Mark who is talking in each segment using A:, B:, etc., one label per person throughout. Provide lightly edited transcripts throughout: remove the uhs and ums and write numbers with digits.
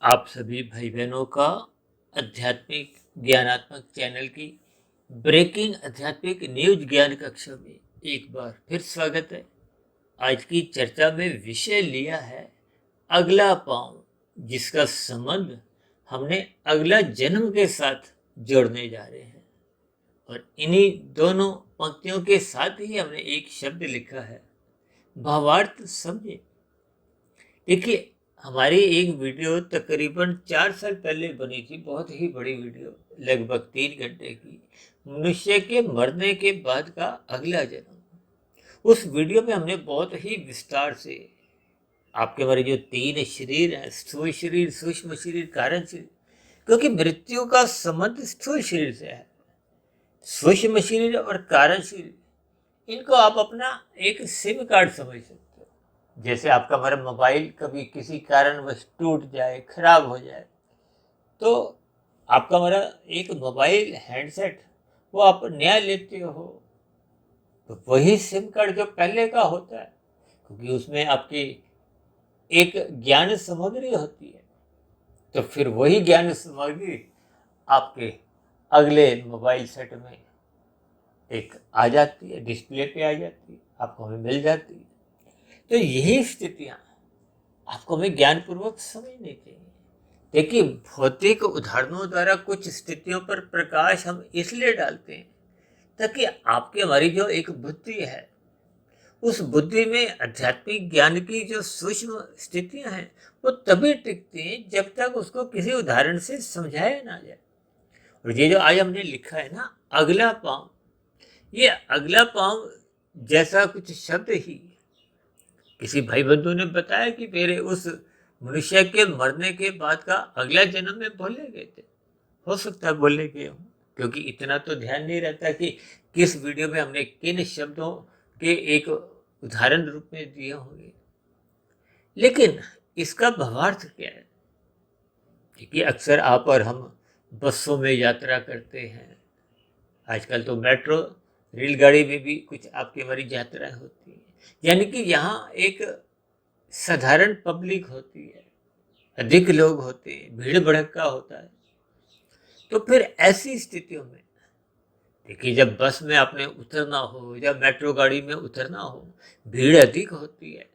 A: आप सभी भाई बहनों का आध्यात्मिक ज्ञानात्मक चैनल की ब्रेकिंग आध्यात्मिक न्यूज ज्ञान कक्षा में एक बार फिर स्वागत है। आज की चर्चा में विषय लिया है अगला पांव, जिसका संबंध हमने अगला जन्म के साथ जोड़ने जा रहे हैं। और इन्हीं दोनों पंक्तियों के साथ ही हमने एक शब्द लिखा है, भावार्थ समझे। देखिए, हमारी एक वीडियो तकरीबन 4 साल पहले बनी थी, बहुत ही बड़ी वीडियो, लगभग 3 घंटे की, मनुष्य के मरने के बाद का अगला जन्म। उस वीडियो में हमने बहुत ही विस्तार से आपके हमारे जो 3 शरीर हैं, स्थूल शरीर, सूक्ष्म शरीर, कारण शरीर, क्योंकि मृत्यु का संबंध स्थूल शरीर से है। सूक्ष्म शरीर और कारण शरीर, इनको आप अपना एक सिम कार्ड समझ सकते हो। जैसे आपका हमारा मोबाइल कभी किसी कारणवश टूट जाए, खराब हो जाए, तो आपका हमारा एक मोबाइल हैंडसेट वो आप नया लेते हो, तो वही सिम कार्ड जो पहले का होता है, क्योंकि उसमें आपकी एक ज्ञान सामग्री होती है, तो फिर वही ज्ञान सामग्री आपके अगले मोबाइल सेट में एक आ जाती है, डिस्प्ले पे आ जाती है, आपको हमें मिल जाती है। तो यही स्थितियां आपको हमें ज्ञानपूर्वक समझनी चाहिए। देखिए, भौतिक उदाहरणों द्वारा कुछ स्थितियों पर प्रकाश हम इसलिए डालते हैं ताकि आपकी हमारी जो एक बुद्धि है, उस बुद्धि में आध्यात्मिक ज्ञान की जो सूक्ष्म स्थितियां हैं वो तभी टिकती हैं जब तक उसको किसी उदाहरण से समझाया ना जाए। और ये जो आज हमने लिखा है ना, अगला पांव, ये अगला पांव जैसा कुछ शब्द ही किसी भाई बंधु ने बताया कि मेरे उस मनुष्य के मरने के बाद का अगला जन्म में बोले गए थे। हो सकता है बोले गए हों, क्योंकि इतना तो ध्यान नहीं रहता कि किस वीडियो में हमने किन शब्दों के एक उदाहरण रूप में दिए होंगे। लेकिन इसका भावार्थ क्या है? देखिए, अक्सर आप और हम बसों में यात्रा करते हैं, आजकल तो मेट्रो रेलगाड़ी में भी कुछ आपकी हमारी यात्राएं होती हैं, यानी कि यहाँ एक साधारण पब्लिक होती है, अधिक लोग होते हैं, भीड़ भड़क्का होता है। तो फिर ऐसी स्थितियों में देखिए, जब बस में आपने उतरना हो या मेट्रो गाड़ी में उतरना हो, भीड़ अधिक होती है,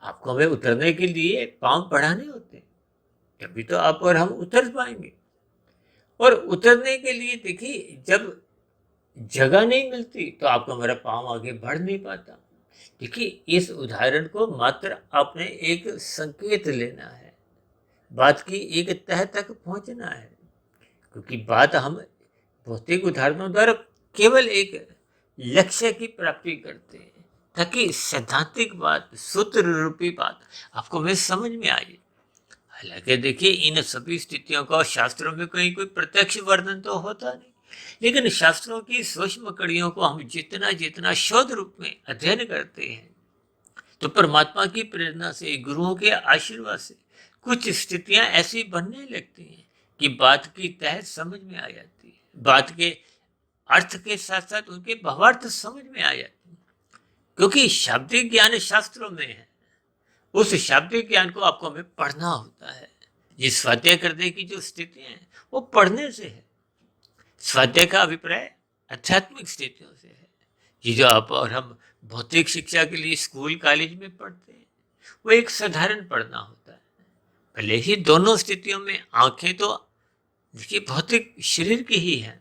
A: आपको हमें उतरने के लिए पांव बढ़ाने होते हैं, तभी तो आप और हम उतर पाएंगे। और उतरने के लिए देखिए, जब जगह नहीं मिलती तो आपका हमारा पांव आगे बढ़ नहीं पाता। देखिए, इस उदाहरण को मात्र आपने एक संकेत लेना है, बात की एक तह तक पहुंचना है, क्योंकि बात हम भौतिक उदाहरणों द्वारा केवल एक लक्ष्य की प्राप्ति करते हैं, ताकि सैद्धांतिक बात, सूत्र रूपी बात आपको में समझ में आए। हालांकि देखिए, इन सभी स्थितियों का शास्त्रों में कहीं कोई प्रत्यक्ष वर्णन तो होता नहीं, लेकिन शास्त्रों की सूक्ष्म कड़ियों को हम जितना जितना शोध रूप में अध्ययन करते हैं, तो परमात्मा की प्रेरणा से, गुरुओं के आशीर्वाद से कुछ स्थितियां ऐसी बनने लगती हैं कि बात की तह समझ में आ जाती है, बात के अर्थ के साथ साथ उनके भावार्थ समझ में आ जाते हैं। क्योंकि शाब्दिक ज्ञान शास्त्रों में है, उस शाब्दिक ज्ञान को आपको हमें पढ़ना होता है। ये स्वाध्याय करने की जो स्थितियां हैं वो पढ़ने से है। स्वाध्याय का अभिप्राय आध्यात्मिक स्थितियों से है। ये जो आप और हम भौतिक शिक्षा के लिए स्कूल कॉलेज में पढ़ते हैं, वो एक साधारण पढ़ना होता है। भले ही दोनों स्थितियों में आंखें तो देखिए भौतिक शरीर की ही है।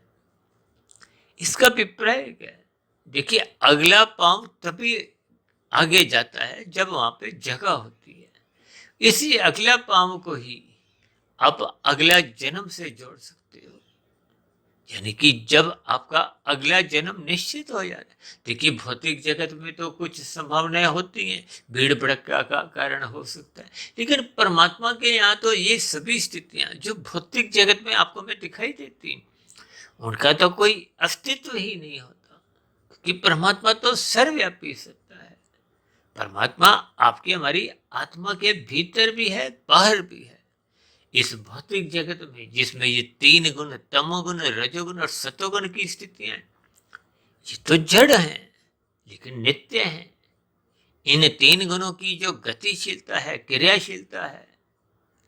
A: इसका अभिप्राय क्या है? देखिए, अगला पांव तभी आगे जाता है जब वहां पे जगह होती है। इसी अगला पांव को ही आप अगला जन्म से जोड़ सकते हो, यानी कि जब आपका अगला जन्म निश्चित हो जाए। देखिए, भौतिक जगत में तो कुछ संभावनाएं होती हैं, भीड़ भड़क्का का कारण हो सकता है, लेकिन परमात्मा के यहाँ तो ये सभी स्थितियां जो भौतिक जगत में आपको में दिखाई देती हैं, उनका तो कोई अस्तित्व ही नहीं होता, कि परमात्मा तो सर्वव्यापी सत्ता है। परमात्मा आपकी हमारी आत्मा के भीतर भी है, बाहर भी है। इस भौतिक जगत में जिसमें ये 3 गुण, तमोगुण, रजोगुण और सतोगुण की स्थितियां, ये तो जड़ हैं लेकिन नित्य हैं। इन 3 गुणों की जो गतिशीलता है, क्रियाशीलता है,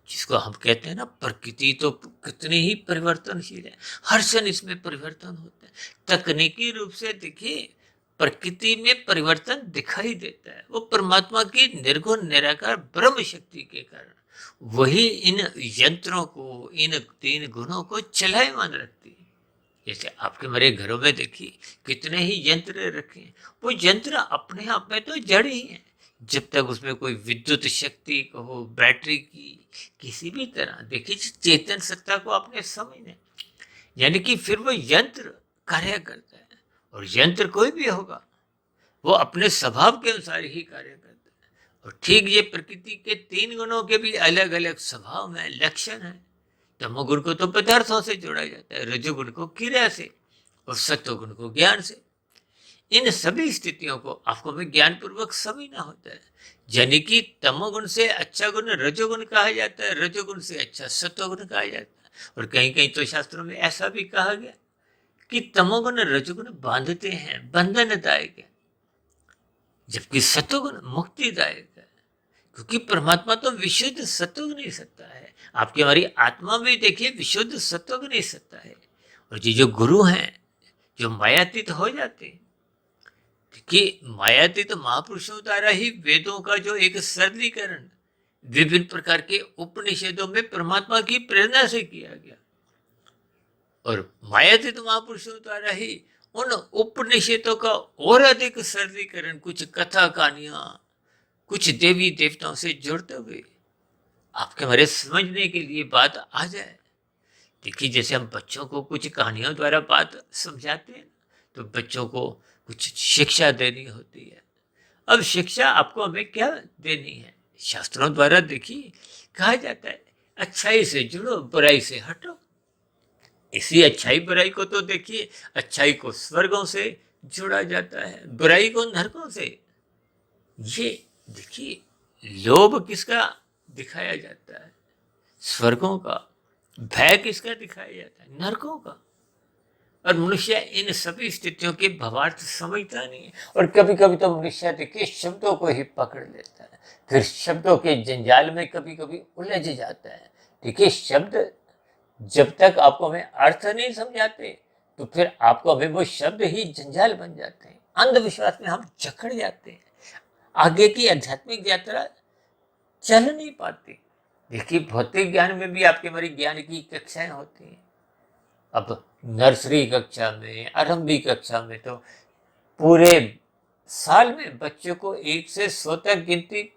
A: जिसको हम कहते हैं ना, प्रकृति तो कितनी ही परिवर्तनशील है, हर क्षण इसमें परिवर्तन होता है। तकनीकी रूप से देखिए, प्रकृति में परिवर्तन दिखाई देता है, वो परमात्मा की निर्गुण निराकार ब्रह्म शक्ति के कारण वही इन यंत्रों को, इन तीन गुणों को चलायमान रखती है। जैसे आपके मेरे घरों में देखिए कितने ही यंत्र रखे हैं, वो यंत्र अपने आप में तो जड़ ही है। जब तक उसमें कोई विद्युत शक्ति कहो, बैटरी की किसी भी तरह देखिए चेतन सत्ता को आपने समझना, यानी कि फिर वो यंत्र कार्य करता है। और यंत्र कोई भी होगा वो अपने स्वभाव के अनुसार ही कार्य करता है। और ठीक ये प्रकृति के तीन गुणों के भी अलग अलग स्वभाव में लक्षण है। तमोगुण को तो पदार्थों से जोड़ा जाता है, रजोगुण को क्रिया से, और सत्वगुण को ज्ञान से। इन सभी स्थितियों को आपको में ज्ञान पूर्वक समझना होता है। यानी कि तमोगुण से अच्छा गुण रजोगुण कहा जाता है, रजोगुण से अच्छा सत्वगुण कहा जाता है। और कहीं कहीं तो शास्त्रों में ऐसा भी कहा गया कि तमोगुण रजोगुण बांधते हैं, बंधनदायक है, जबकि सत्वगुण मुक्तिदायक है। क्योंकि परमात्मा तो विशुद्ध सत्वगुण ही सत्ता है। आपकी हमारी आत्मा में देखिए विशुद्ध सत्वगुण ही सत्ता है। और ये जो गुरु हैं जो मायातीत हो जाते हैं, कि मायातीत महापुरुषों द्वारा ही वेदों का जो एक सरलीकरण विभिन्न प्रकार के उपनिषदों में परमात्मा की प्रेरणा से किया गया, और मायातीत महापुरुषों द्वारा ही उन उपनिषदों का और अधिक सरलीकरण, कुछ कथा कहानियां, कुछ देवी देवताओं से जुड़ते हुए आपके हमारे समझने के लिए बात आ जाए। देखिए जैसे हम बच्चों को कुछ कहानियों द्वारा बात समझाते हैं, तो बच्चों को कुछ शिक्षा देनी होती है। अब शिक्षा आपको हमें क्या देनी है? शास्त्रों द्वारा देखिए कहा जाता है अच्छाई से जुड़ो, बुराई से हटो। इसी अच्छाई बुराई को तो देखिए, अच्छाई को स्वर्गों से जोड़ा जाता है, बुराई को नरकों से। ये देखिए लोभ किसका दिखाया जाता है? स्वर्गों का। भय किसका दिखाया जाता है? नरकों का। और मनुष्य इन सभी स्थितियों के भावार्थ समझता नहीं है, और कभी कभी तो मनुष्य देखिए शब्दों को ही पकड़ लेता है, फिर शब्दों के जंजाल में कभी कभी उलझ जाता है। देखिए शब्द जब तक आपको हमें अर्थ नहीं समझाते, तो फिर आपको हमें वो शब्द ही जंजाल बन जाते हैं, अंधविश्वास में हम जकड़ जाते हैं, आगे की आध्यात्मिक यात्रा चल नहीं पाती। देखिए भौतिक ज्ञान में भी आपके हमारी ज्ञान की कक्षाएं होती हैं। अब नर्सरी कक्षा में, आरंभिक कक्षा में तो पूरे साल में बच्चों को 1 से 100 तक गिनती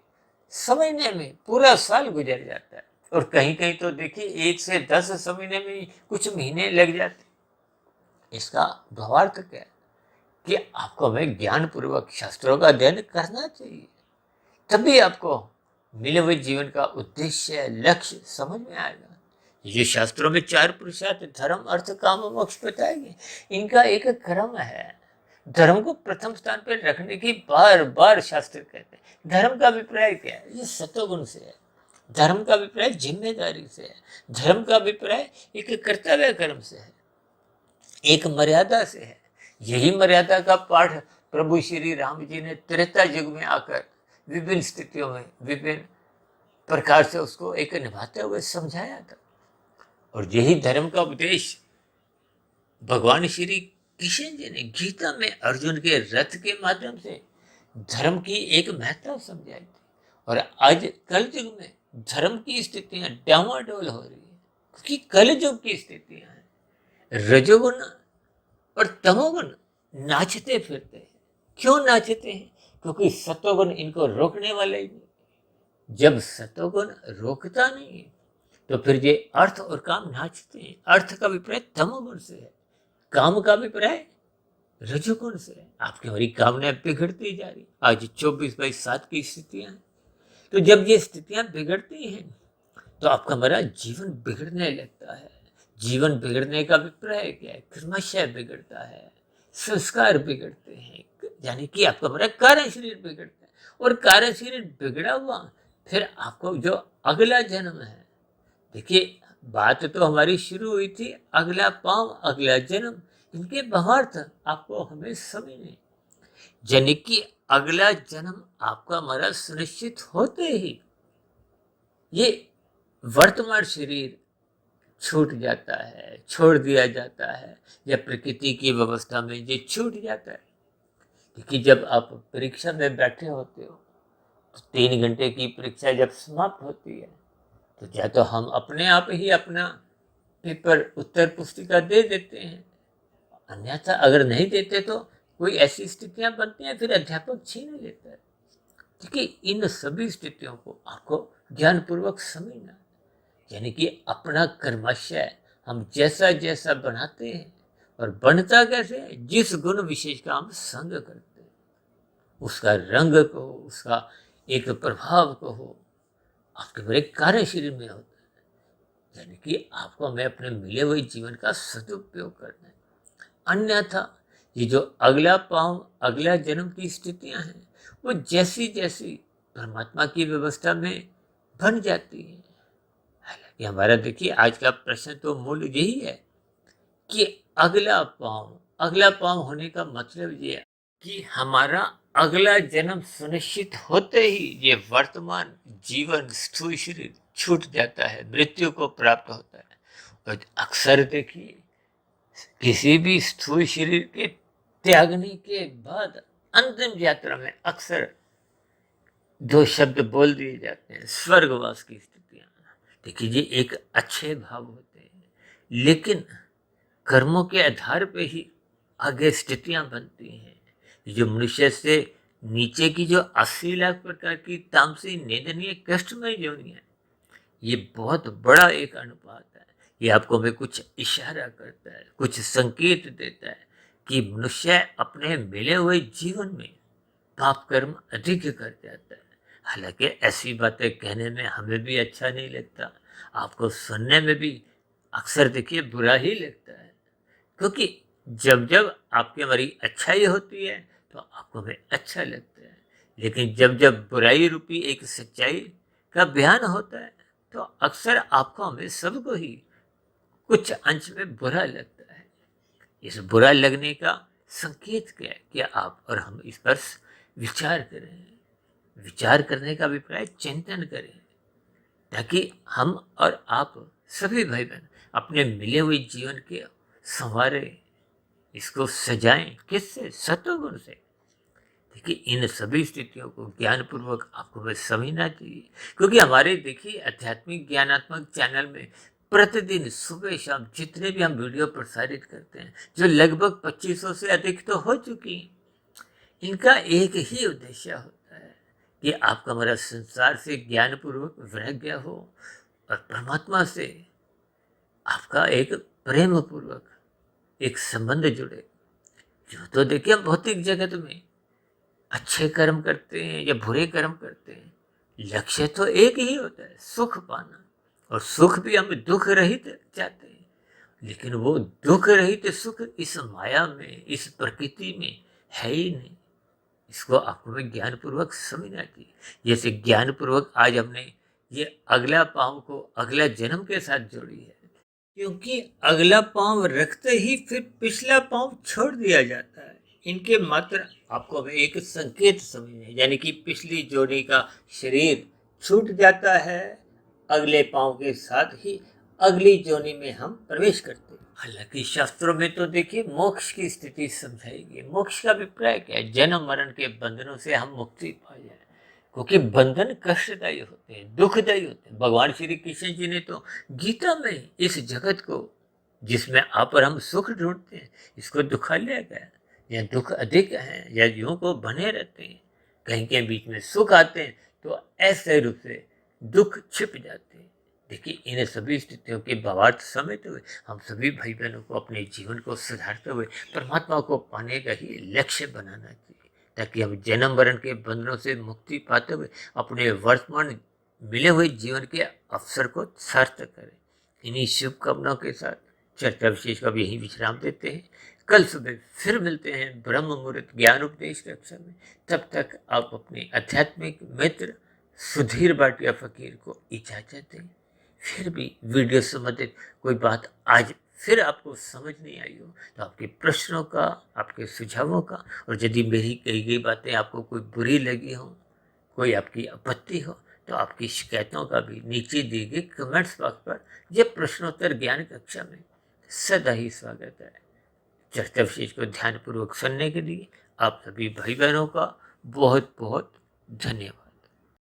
A: समझने में पूरा साल गुजर जाता है, और कहीं कहीं तो देखिए 1 से 10 समझने में कुछ महीने लग जाते। इसका भावार्थ क्या है कि आपको हमें ज्ञान पूर्वक शास्त्रों का अध्ययन करना चाहिए, तभी आपको मिले हुए जीवन का उद्देश्य, लक्ष्य समझ में आएगा। ये शास्त्रों में 4 पुरुषार्थ धर्म अर्थ काम मोक्ष बताए गए, इनका एक क्रम है। धर्म को प्रथम स्थान पर रखने की बार बार शास्त्र कहते हैं। धर्म का अभिप्राय क्या है? ये सत्वगुण से है। धर्म का अभिप्राय जिम्मेदारी से है। धर्म का अभिप्राय एक कर्तव्य कर्म से है, एक मर्यादा से है। यही मर्यादा का पाठ प्रभु श्री राम जी ने त्रेता युग में आकर विभिन्न स्थितियों में विभिन्न प्रकार से उसको एक निभाते हुए समझाया था। और यही धर्म का उपदेश भगवान श्री कृष्ण जी ने गीता में अर्जुन के रथ के माध्यम से धर्म की एक महत्ता समझाई थी। और आज कल युग में धर्म की स्थितियां डावाडोल हो रही है, क्योंकि कल युग की स्थितियां हैं। रजोगुण और तमोगुण नाचते फिरते हैं। क्यों नाचते हैं? क्योंकि सत्वगुण इनको रोकने वाला ही नहीं। जब सत्वगुण रोकता नहीं है, तो फिर ये अर्थ और काम नाचते हैं। अर्थ का अभिप्राय तमोगुण से है, काम का अभिप्राय रजोगुण से है। आपकी हमारी कामनाएं बिगड़ती जा रही। आज 24/7 की स्थितियां हैं। तो जब ये स्थितियां बिगड़ती हैं, तो आपका हमारा जीवन बिगड़ने लगता है। जीवन बिगड़ने का अभिप्राय क्या है? क्रमशः बिगड़ता है, संस्कार बिगड़ते हैं, यानी कि आपका हमारा कार्य शरीर बिगड़ता है। और कार्य शरीर बिगड़ा हुआ फिर आपको जो अगला जन्म है, देखिए बात तो हमारी शुरू हुई थी अगला पांव अगला जन्म, इनके भावार्थ आपको हमें समझने, यानी कि अगला जन्म आपका हमारा सुनिश्चित होते ही ये वर्तमान शरीर छूट जाता है, छोड़ दिया जाता है, या प्रकृति की व्यवस्था में ये छूट जाता है। क्योंकि जब आप परीक्षा में बैठे होते हो तो 3 घंटे की परीक्षा जब समाप्त होती है तो या तो हम अपने आप ही अपना पेपर उत्तर पुस्तिका दे देते हैं, अन्यथा अगर नहीं देते तो कोई ऐसी स्थितियां बनती हैं फिर अध्यापक छीन लेता है। क्योंकि इन सभी स्थितियों को आपको ज्ञानपूर्वक समझना है। यानी कि अपना कर्माशय हम जैसा जैसा बनाते हैं, और बनता कैसे है, जिस गुण विशेष का हम संग करते हैं, उसका रंग कहो, उसका एक प्रभाव कहो, आपके बड़े कार्य शरीर में होता है। यानी कि आपको हमें अपने मिले हुए जीवन का सदुपयोग करना है। अन्यथा ये जो अगला पाँव अगला जन्म की स्थितियां हैं वो जैसी जैसी परमात्मा की व्यवस्था में बन जाती है। हालांकि हमारा देखिए आज का प्रश्न तो मूल यही है कि अगला पाँव होने का मतलब ये है कि हमारा अगला जन्म सुनिश्चित होते ही ये वर्तमान जीवन स्थूल शरीर छूट जाता है, मृत्यु को प्राप्त होता है। और अक्सर देखिए किसी भी स्थूल शरीर के त्यागने के बाद अंतिम यात्रा में अक्सर दो शब्द बोल दिए जाते हैं, स्वर्गवास की स्थितियां। देखिए ये एक अच्छे भाव होते हैं, लेकिन कर्मों के आधार पे ही आगे स्थितियां बनती हैं। जो मनुष्य से नीचे की जो 80 लाख प्रकार की तामसी निंदनीय कष्टमय योनियां, ये बहुत बड़ा एक अनुपात है। ये आपको हमें कुछ इशारा करता है, कुछ संकेत देता है कि मनुष्य अपने मिले हुए जीवन में पाप कर्म अधिक कर जाता है। हालांकि ऐसी बातें कहने में हमें भी अच्छा नहीं लगता, आपको सुनने में भी अक्सर देखिए बुरा ही लगता है। क्योंकि जब जब आपकी हमारी अच्छाई होती है तो आपको हमें अच्छा लगता है, लेकिन जब जब बुराई रूपी एक सच्चाई का बयान होता है तो अक्सर आपको हमें सबको ही कुछ अंश में बुरा लगता है। इस बुरा लगने का संकेत क्या है कि आप और हम इस पर विचार करें, विचार करने का अभिप्राय चिंतन करें, ताकि हम और आप सभी भाई बहन अपने मिले हुए जीवन के संवारे, इसको सजाएं। किससे? सत्वगुण से। देखिए इन सभी स्थितियों को ज्ञानपूर्वक आपको बस समझना चाहिए। क्योंकि हमारे देखिए आध्यात्मिक ज्ञानात्मक चैनल में प्रतिदिन सुबह शाम जितने भी हम वीडियो प्रसारित करते हैं, जो लगभग 2500 से अधिक तो हो चुकी हैं, इनका एक ही उद्देश्य होता है कि आपका हमारा संसार से ज्ञानपूर्वक वैराग्य हो और परमात्मा से आपका एक प्रेम पूर्वक एक संबंध जुड़े। जो तो देखिए हम भौतिक जगत में अच्छे कर्म करते हैं या बुरे कर्म करते हैं, लक्ष्य तो एक ही होता है, सुख पाना। और सुख भी हम दुख रहित चाहते हैं, लेकिन वो दुख रहित सुख इस माया में, इस प्रकृति में है ही नहीं। इसको आपको में ज्ञानपूर्वक समझना चाहिए। जैसे ज्ञानपूर्वक आज हमने ये अगला पाँव को अगला जन्म के साथ जोड़ी है, क्योंकि अगला पाँव रखते ही फिर पिछला पाँव छोड़ दिया जाता है। इनके मात्र आपको हमें एक संकेत समझने, यानी कि पिछली जोड़ी का शरीर छूट जाता है, अगले पाँव के साथ ही अगली जोड़ी में हम प्रवेश करते हैं। हालांकि शास्त्रों में तो देखिए मोक्ष की स्थिति समझाई गई। मोक्ष का अभिप्राय क्या है? जन्म मरण के बंधनों से हम मुक्ति पा जाए, क्योंकि बंधन कष्टदायी होते हैं, दुखदायी होते हैं। भगवान श्री कृष्ण जी ने तो गीता में इस जगत को, जिसमें आप और हम सुख ढूंढते हैं, इसको दुखालय गया, या दुख अधिक है या यूं को बने रहते हैं, कहीं के बीच में सुख आते हैं तो ऐसे रूप से दुख छिप जाते हैं। देखिए इन सभी स्थितियों के भावार्थ समझते हुए हम सभी भाई बहनों को अपने जीवन को सुधारते हुए परमात्मा को पाने का ही लक्ष्य बनाना चाहिए, ताकि हम जन्म मरण के बंधनों से मुक्ति पाते हुए अपने वर्तमान मिले हुए जीवन के अवसर को सार्थक करें। इन्हीं शुभकामनाओं के साथ चर्चा विशेष का भी यही विश्राम देते हैं। कल सुबह फिर मिलते हैं ब्रह्म मुहूर्त ज्ञान उपदेश कक्षा में। तब तक आप अपने आध्यात्मिक मित्र सुधीर भाटिया फकीर को इजाजत दें। फिर भी वीडियो संबंधित कोई बात आज फिर आपको समझ नहीं आई हो तो आपके प्रश्नों का, आपके सुझावों का, और यदि मेरी कही गई बातें आपको कोई बुरी लगी हो, कोई आपकी आपत्ति हो, तो आपकी शिकायतों का भी नीचे दिए गए कमेंट्स बॉक्स पर यह प्रश्नोत्तर ज्ञान कक्षा में सदा ही स्वागत है। चर्चा विशेष को ध्यानपूर्वक सुनने के लिए आप सभी भाई बहनों का बहुत बहुत धन्यवाद।